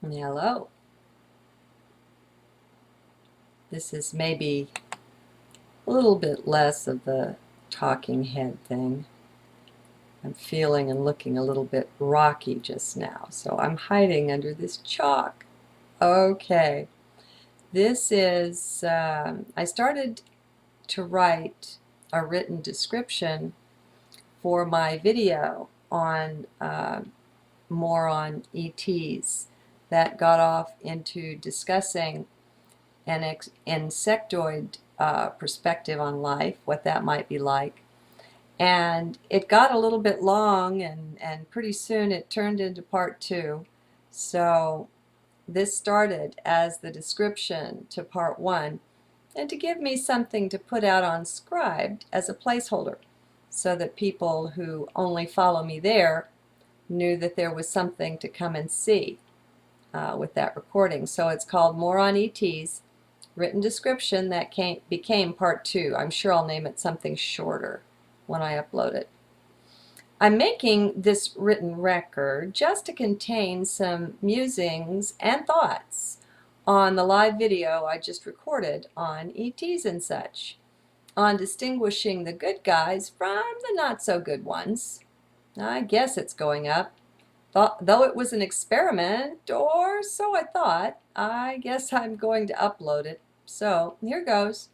Hello. This is maybe a little bit less of the talking head thing. I'm feeling and looking a little bit rocky just now, so I'm hiding under this chalk. Okay. This is, I started to write a written description for my video on more on ETs that got off into discussing an insectoid perspective on life, what that might be like. And it got a little bit long, and pretty soon it turned into part two. So this started as the description to part one, and to give me something to put out on Scribed as a placeholder, so that people who only follow me there knew that there was something to come and see with that recording. So it's called More on ETs, written description that became part two. I'm sure I'll name it something shorter when I upload it. I'm making this written record just to contain some musings and thoughts on the live video I just recorded on ETs and such, on distinguishing the good guys from the not so good ones. I guess it's going up. Though it was an experiment, or so I thought, I guess I'm going to upload it. So here goes.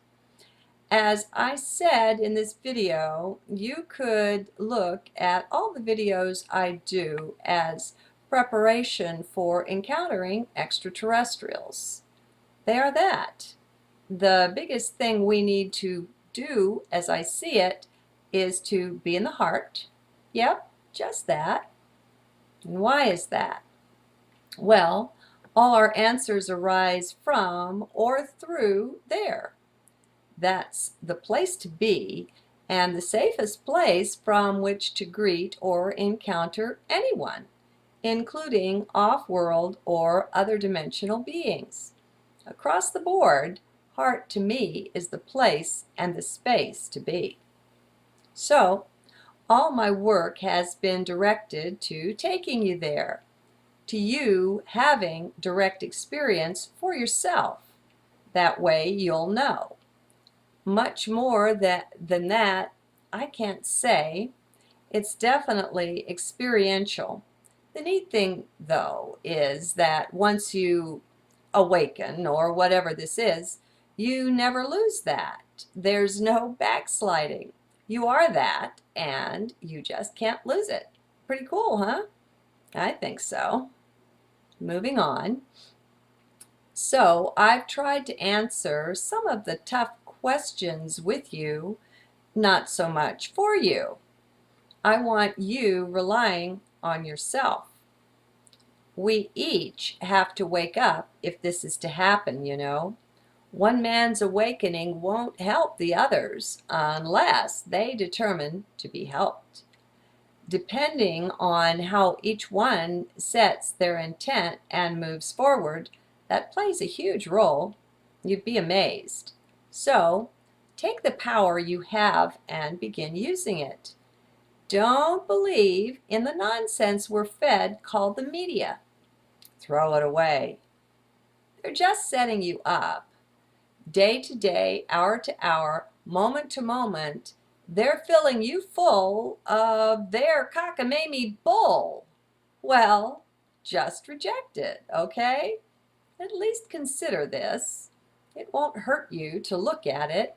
As I said in this video, you could look at all the videos I do as preparation for encountering extraterrestrials. They are that. The biggest thing we need to do, as I see it, is to be in the heart. Yep, just that. And why is that? Well, all our answers arise from or through there. That's the place to be, and the safest place from which to greet or encounter anyone, including off-world or other dimensional beings. Across the board, heart to me is the place and the space to be. So, all my work has been directed to taking you there, to you having direct experience for yourself. That way you'll know. Much more than that, I can't say. It's definitely experiential. The neat thing, though, is that once you awaken, or whatever this is, you never lose that. There's no backsliding. You are that, and you just can't lose it. Pretty cool, huh? I think so. Moving on. So I've tried to answer some of the tough questions with you, not so much for you. I want you relying on yourself. We each have to wake up if this is to happen, you know. One man's awakening won't help the others unless they determine to be helped. Depending on how each one sets their intent and moves forward, that plays a huge role. You'd be amazed. So, take the power you have and begin using it. Don't believe in the nonsense we're fed called the media. Throw it away. They're just setting you up. Day to day, hour to hour, moment to moment, they're filling you full of their cockamamie bull. Well, just reject it, okay? At least consider this. It won't hurt you to look at it.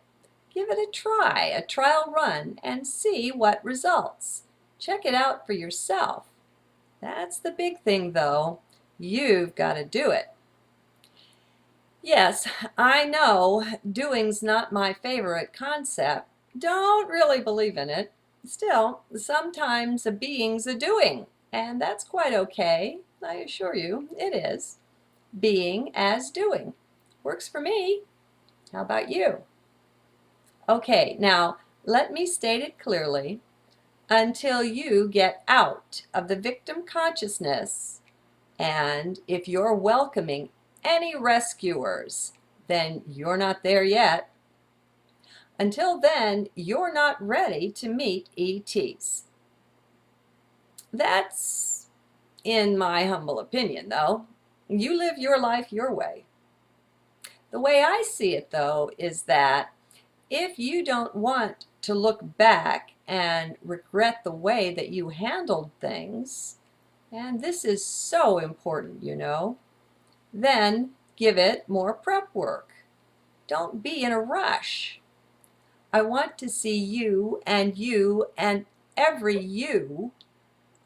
Give it a try, a trial run, and see what results. Check it out for yourself. That's the big thing, though. You've got to do it. Yes, I know doing's not my favorite concept. Don't really believe in it. Still, sometimes a being's a doing, and that's quite okay. I assure you, it is. Being as doing. Works for me. How about you? Okay, now let me state it clearly. Until you get out of the victim consciousness, and if you're welcoming any rescuers, then you're not there yet. Until then, you're not ready to meet ETs. That's in my humble opinion, though. You live your life your way. The way I see it, though, is that if you don't want to look back and regret the way that you handled things, and this is so important, you know, then give it more prep work. Don't be in a rush. I want to see you and every you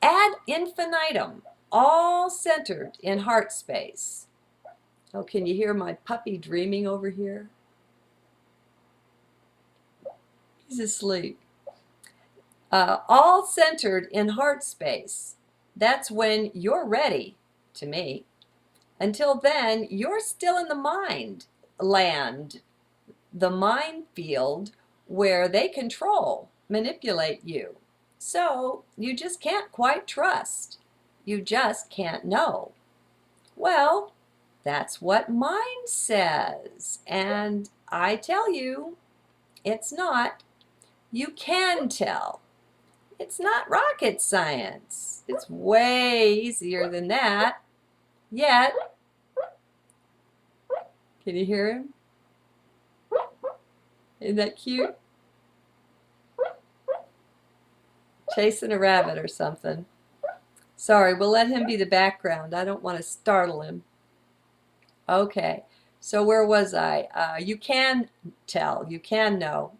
ad infinitum, all centered in heart space. Oh, can you hear my puppy dreaming over here? He's asleep. All centered in heart space. That's when you're ready, to me. Until then, you're still in the mind land, the minefield where they control, manipulate you. So you just can't quite trust. You just can't know. Well, that's what mind says. And I tell you, it's not. You can tell. It's not rocket science. It's way easier than that. Yet, can you hear him? Isn't that cute? Chasing a rabbit or something. Sorry, we'll let him be the background. I don't want to startle him. Okay, so where was I? You can tell, you can know.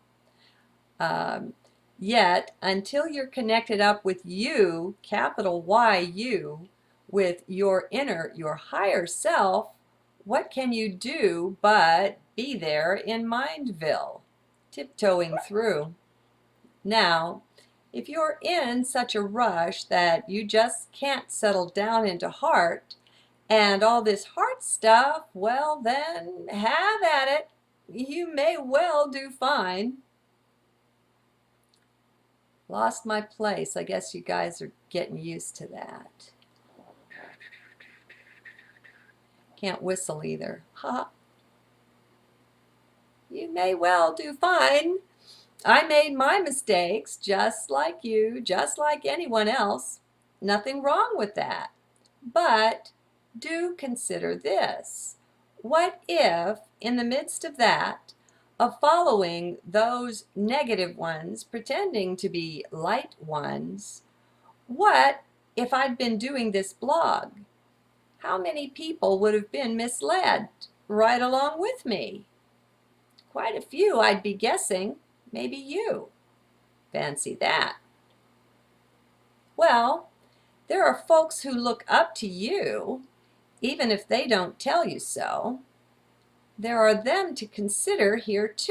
Yet, until you're connected up with you, capital Y, you, with your inner, your higher self, what can you do but be there in Mindville, tiptoeing through? Now, if you're in such a rush that you just can't settle down into heart and all this heart stuff, well then, have at it. You may well do fine. Lost my place. I guess you guys are getting used to that. Can't whistle either. Ha! You may well do fine. I made my mistakes just like you, just like anyone else. Nothing wrong with that. But do consider this. What if, in the midst of that, of following those negative ones, pretending to be light ones, what if I'd been doing this blog? How many people would have been misled right along with me? Quite a few, I'd be guessing. Maybe you. Fancy that. Well, there are folks who look up to you, even if they don't tell you so. There are them to consider here too.